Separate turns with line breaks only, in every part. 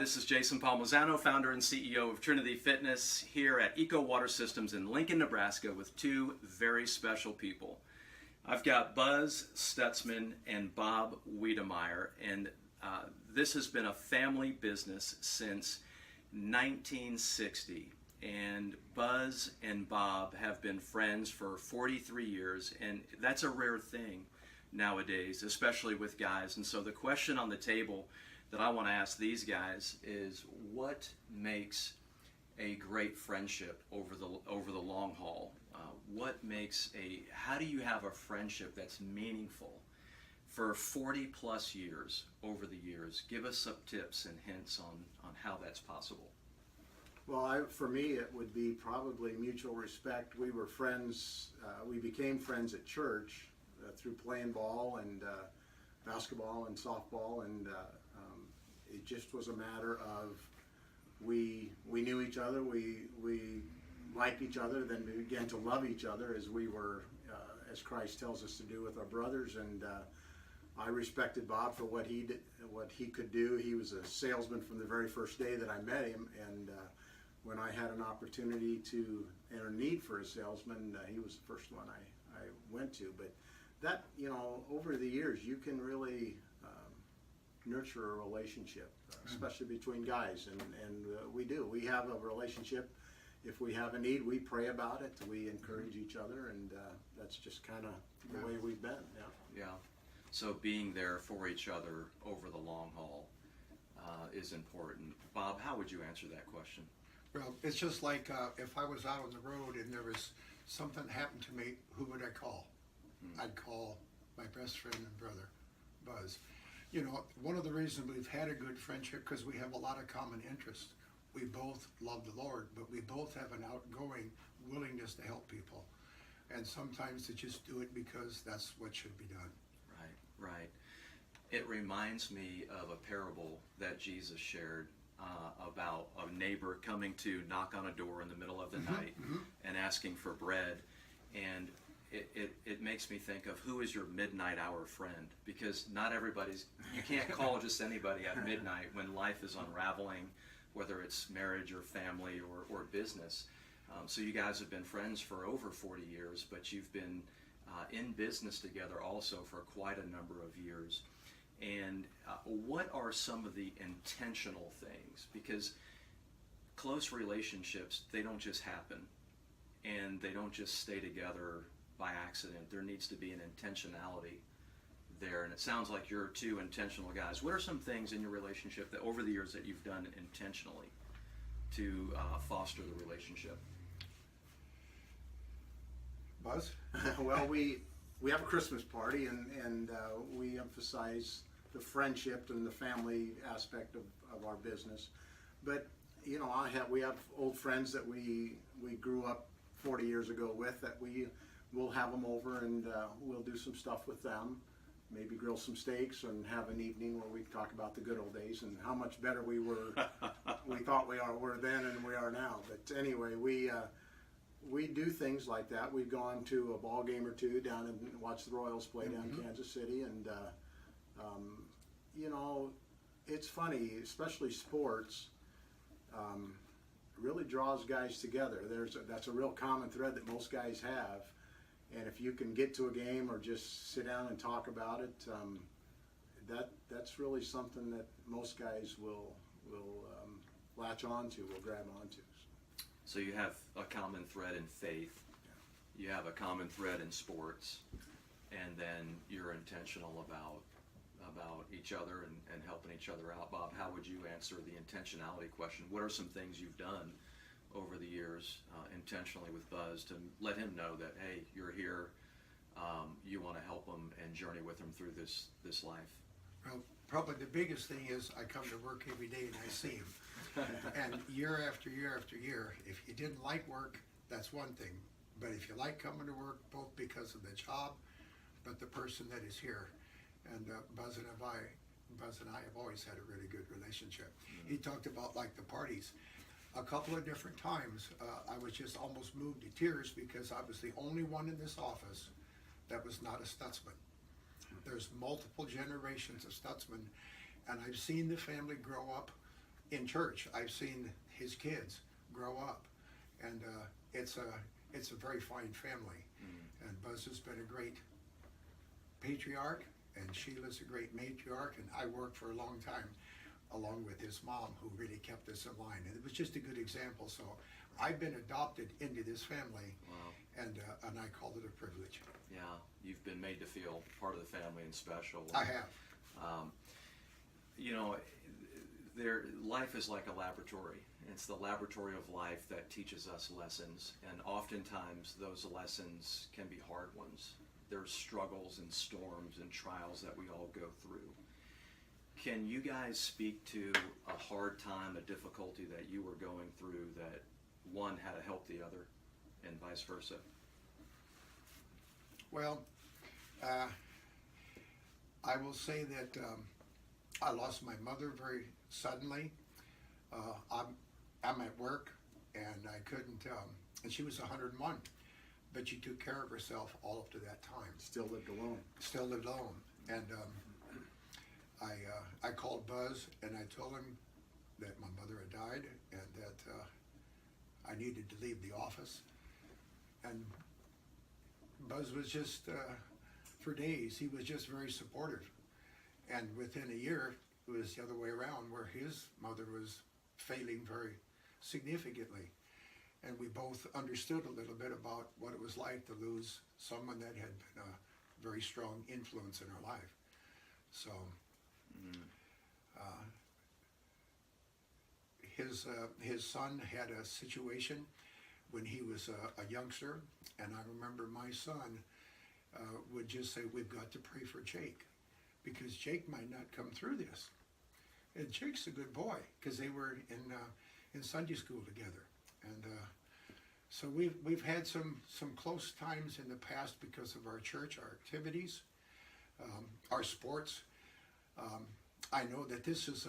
this is Jason Palmisano, founder and CEO of Trinity Fitness, here at Eco Water Systems in Lincoln, Nebraska, with two very special people. I've got Buzz Stutzman and Bob Wiedemeyer, and this has been a family business since 1960. And Buzz and Bob have been friends for 43 years, and that's a rare thing nowadays, especially with guys. And so the question on the table that I want to ask these guys is, what makes a great friendship over the long haul? How do you have a friendship that's meaningful for 40 plus years over the years? Give us some tips and hints on how that's possible.
Well, for me, it would be probably mutual respect. We were friends, we became friends at church through playing ball and basketball and softball, and it just was a matter of we knew each other, we liked each other, then we began to love each other as we were, as Christ tells us to do with our brothers. And I respected Bob for what he did, what he could do. He was a salesman from the very first day that I met him, and when I had an opportunity to enter need for a salesman, he was the first one I went to. But that, over the years, you can really nurture a relationship, especially between guys, and we do. We have a relationship. If we have a need, we pray about it. We encourage each other, and that's just kind of the way we've been.
Yeah. So being there for each other over the long haul is important. Bob, how would you answer that question?
Well, it's just like if I was out on the road and there was something happened to me, who would I call? I'd call my best friend and brother, Buzz. One of the reasons we've had a good friendship, because we have a lot of common interests. We both love the Lord, but we both have an outgoing willingness to help people. And sometimes to just do it because that's what should be done.
Right. It reminds me of a parable that Jesus shared about a neighbor coming to knock on a door in the middle of the night and asking for bread. And it makes me think of, who is your midnight hour friend? Because not everybody's, you can't call just anybody at midnight when life is unraveling, whether it's marriage or family or business. So you guys have been friends for over 40 years, but you've been in business together also for quite a number of years. And what are some of the intentional things? Because close relationships, they don't just happen, and they don't just stay together by accident. There needs to be an intentionality there, and it sounds like you're two intentional guys. What are some things in your relationship that over the years that you've done intentionally to foster the relationship?
Buzz?
Well, we have a Christmas party, and we emphasize the friendship and the family aspect of our business. But we have old friends that we grew up 40 years ago with, that we'll have them over, and we'll do some stuff with them. Maybe grill some steaks and have an evening where we talk about the good old days and how much better we thought we were then and we are now. But anyway, we do things like that. We've gone to a ball game or two down and watched the Royals play down in Kansas City, and it's funny, especially sports. Really draws guys together. That's a real common thread that most guys have, and if you can get to a game or just sit down and talk about it, that's really something that most guys will latch onto, will grab onto.
So you have a common thread in faith, you have a common thread in sports, and then you're intentional about each other and helping each other out. Bob, how would you answer the intentionality question? What are some things you've done over the years intentionally with Buzz to let him know that, hey, you're here, you want to help him and journey with him through this life?
Well, probably the biggest thing is I come to work every day and I see him. And year after year after year, if you didn't like work, that's one thing. But if you like coming to work, both because of the job, but the person that is here. And Buzz and I have always had a really good relationship. He talked about like the parties. A couple of different times, I was just almost moved to tears because I was the only one in this office that was not a Stutzman. There's multiple generations of Stutzman, and I've seen the family grow up in church, I've seen his kids grow up, and it's a very fine family. And Buzz has been a great patriarch, and Sheila's a great matriarch, and I worked for a long time along with his mom, who really kept us in line. And it was just a good example. So I've been adopted into this family,
Wow.
and I called it a privilege.
Yeah, you've been made to feel part of the family and special.
I have.
You know, life is like a laboratory. It's the laboratory of life that teaches us lessons, and oftentimes those lessons can be hard ones. There's struggles and storms and trials that we all go through. Can you guys speak to a hard time, a difficulty that you were going through that one had to help the other, and vice versa?
Well, I will say that I lost my mother very suddenly. I'm at work, and I couldn't, and she was 101, but she took care of herself all up to that time.
Still lived alone.
Still lived alone. And I called Buzz, and I told him that my mother had died, and that I needed to leave the office. And Buzz was just, for days, he was just very supportive. And within a year, it was the other way around, where his mother was failing very significantly. And we both understood a little bit about what it was like to lose someone that had been a very strong influence in our life. So his son had a situation when he was a youngster, and I remember my son would just say, "We've got to pray for Jake, because Jake might not come through this." And Jake's a good boy, because they were in Sunday school together. And so we've had some close times in the past because of our church, our activities, our sports. I know that this is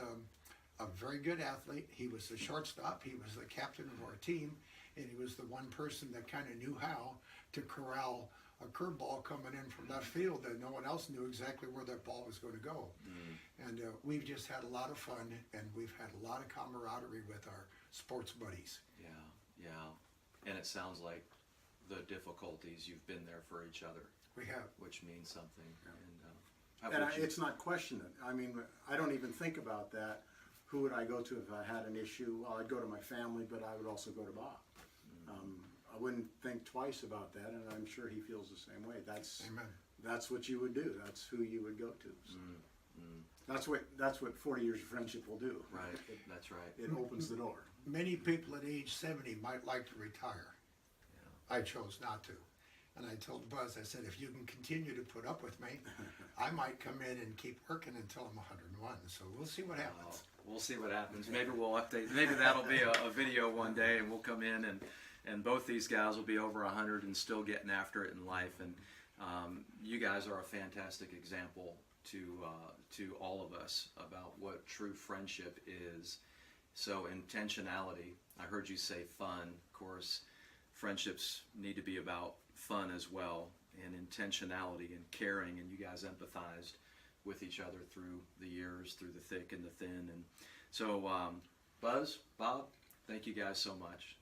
a very good athlete. He was the shortstop. He was the captain of our team, and he was the one person that kind of knew how to corral a curveball coming in from left field that no one else knew exactly where that ball was going to go. And we've just had a lot of fun, and we've had a lot of camaraderie with our sports buddies.
Yeah. And it sounds like the difficulties, you've been there for each other.
We have.
Which means something.
And it's not questioning. I mean, I don't even think about that. Who would I go to if I had an issue? Well, I'd go to my family, but I would also go to Bob. I wouldn't think twice about that, and I'm sure he feels the same way.
Amen.
That's what you would do. That's who you would go to. So. That's what 40 years of friendship will do.
Right, that's right.
It opens the door.
Many people at age 70 might like to retire. I chose not to. And I told Buzz, I said, if you can continue to put up with me, I might come in and keep working until I'm 101. So we'll see what happens.
We'll see what happens. Maybe we'll update. Maybe that'll be a video one day, and we'll come in, and both these guys will be over 100 and still getting after it in life. And you guys are a fantastic example to all of us about what true friendship is. So intentionality. I heard you say fun. Of course, friendships need to be about fun as well, and intentionality and caring, and you guys empathized with each other through the years, through the thick and the thin. And so Buzz, Bob, thank you guys so much.